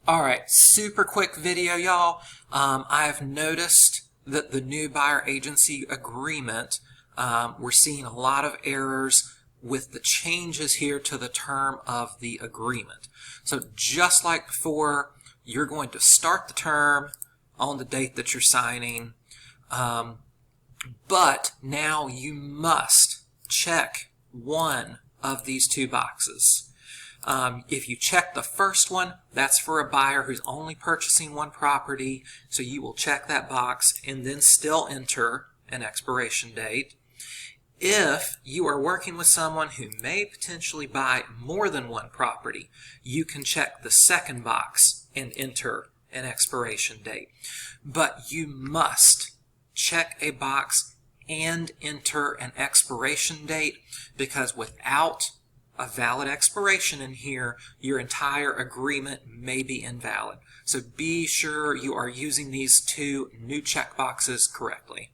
Alright, super quick video, y'all. I've noticed that the new buyer agency agreement, we're seeing a lot of errors with the changes here to the term of the agreement. So just like before, you're going to start the term on the date that you're signing, but now you must check one of these two boxes. If you check the first one, that's for a buyer who's only purchasing one property, so you will check that box and then still enter an expiration date. If you are working with someone who may potentially buy more than one property, you can check the second box and enter an expiration date. But you must check a box and enter an expiration date, because without a valid expiration in here, your entire agreement may be invalid. So be sure you are using these two new check boxes correctly.